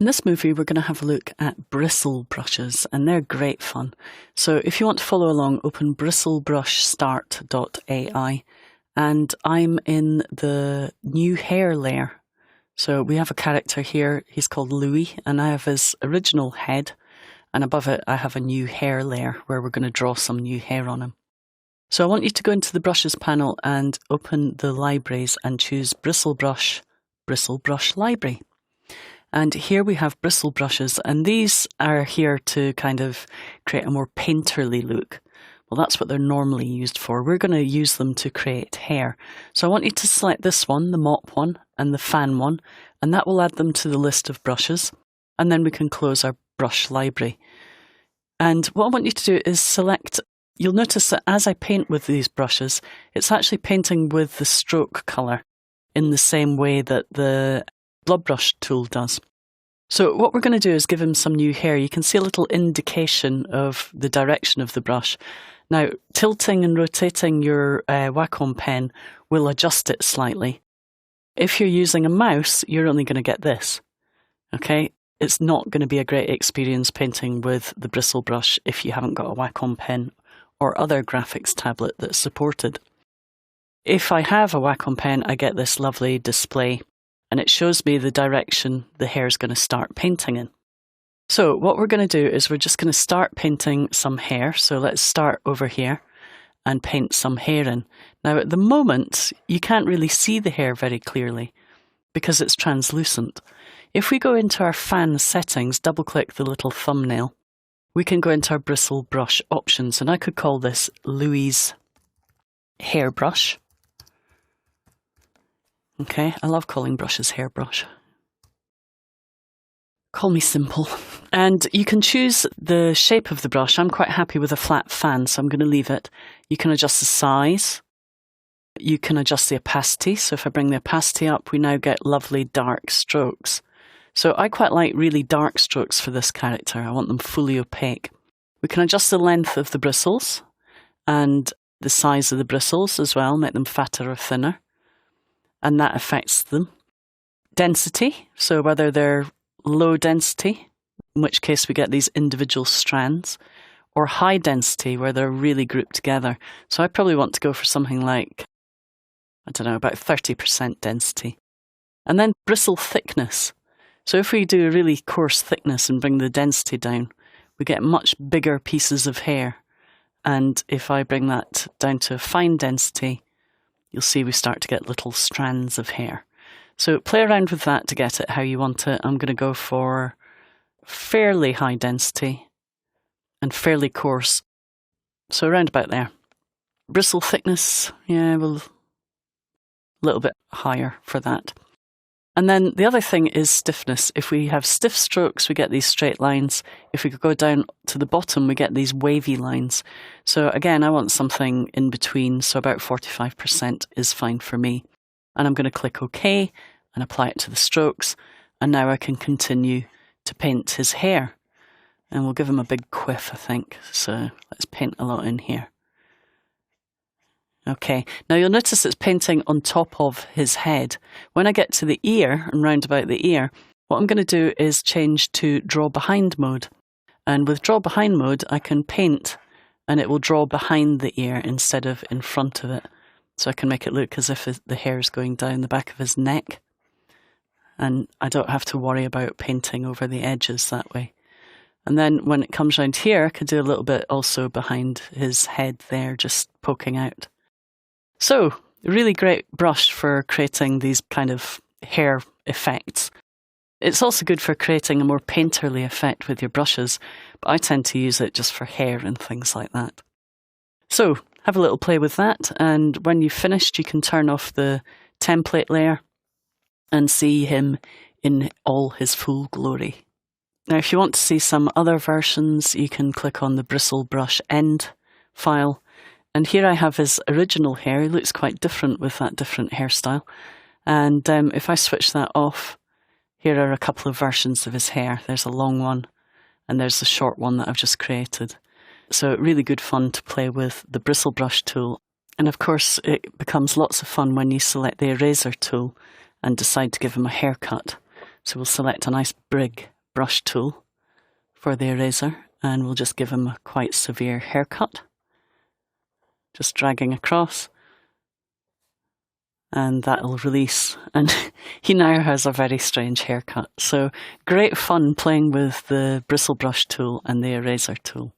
In this movie, we're going to have a look at bristle brushes, and they're great fun. So if you want to follow along, open bristlebrushstart.ai, and I'm in the new hair layer. So we have a character here, he's called Louis, and I have his original head, and above it I have a new hair layer where we're going to draw some new hair on him. So I want you to go into the brushes panel and open the libraries and choose Bristle Brush Library. And here we have bristle brushes, and these are here to kind of create a more painterly look. Well, that's what they're normally used for. We're going to use them to create hair. So I want you to select this one, the mop one, and the fan one, and that will add them to the list of brushes. And then we can close our brush library. And what I want you to do is select, you'll notice that as I paint with these brushes, it's actually painting with the stroke colour in the same way that the blob brush tool does. So what we're going to do is give him some new hair. You can see a little indication of the direction of the brush. Now, tilting and rotating your Wacom pen will adjust it slightly. If you're using a mouse, you're only going to get this. Okay, it's not going to be a great experience painting with the bristle brush if you haven't got a Wacom pen or other graphics tablet that's supported. If I have a Wacom pen, I get this lovely display, and it shows me the direction the hair is going to start painting in. So what we're going to do is we're just going to start painting some hair. So let's start over here and paint some hair in. Now at the moment, you can't really see the hair very clearly because it's translucent. If we go into our fan settings, double click the little thumbnail, we can go into our bristle brush options, and I could call this Louis' hairbrush. Okay, I love calling brushes hairbrush. Call me simple. And you can choose the shape of the brush. I'm quite happy with a flat fan, so I'm going to leave it. You can adjust the size. You can adjust the opacity. So if I bring the opacity up, we now get lovely dark strokes. So I quite like really dark strokes for this character. I want them fully opaque. We can adjust the length of the bristles and the size of the bristles as well, make them fatter or thinner. And that affects them. Density, so whether they're low density, in which case we get these individual strands, or high density, where they're really grouped together. So I probably want to go for something like, I don't know, about 30% density. And then bristle thickness. So if we do a really coarse thickness and bring the density down, we get much bigger pieces of hair. And if I bring that down to a fine density, you'll see we start to get little strands of hair. So play around with that to get it how you want it. I'm going to go for fairly high density and fairly coarse. So around about there. Bristle thickness, yeah, well, a little bit higher for that. And then the other thing is stiffness. If we have stiff strokes, we get these straight lines. If we go down to the bottom, we get these wavy lines. So again, I want something in between, so about 45% is fine for me. And I'm going to click OK and apply it to the strokes. And now I can continue to paint his hair. And we'll give him a big quiff, I think. So let's paint a lot in here. Okay, now you'll notice it's painting on top of his head. When I get to the ear and round about the ear, what I'm going to do is change to draw behind mode. And with draw behind mode, I can paint and it will draw behind the ear instead of in front of it. So I can make it look as if the hair is going down the back of his neck. And I don't have to worry about painting over the edges that way. And then when it comes round here, I could do a little bit also behind his head there, just poking out. So, really great brush for creating these kind of hair effects. It's also good for creating a more painterly effect with your brushes, but I tend to use it just for hair and things like that. So, have a little play with that, and when you've finished, you can turn off the template layer and see him in all his full glory. Now, if you want to see some other versions, you can click on the bristle brush end file. And here I have his original hair. He looks quite different with that different hairstyle. And if I switch that off, here are a couple of versions of his hair. There's a long one and there's a short one that I've just created. So really good fun to play with the bristle brush tool. And of course, it becomes lots of fun when you select the eraser tool and decide to give him a haircut. So we'll select a nice brig brush tool for the eraser, and we'll just give him a quite severe haircut. Just dragging across, and that'll release. And he now has a very strange haircut. So great fun playing with the bristle brush tool and the eraser tool.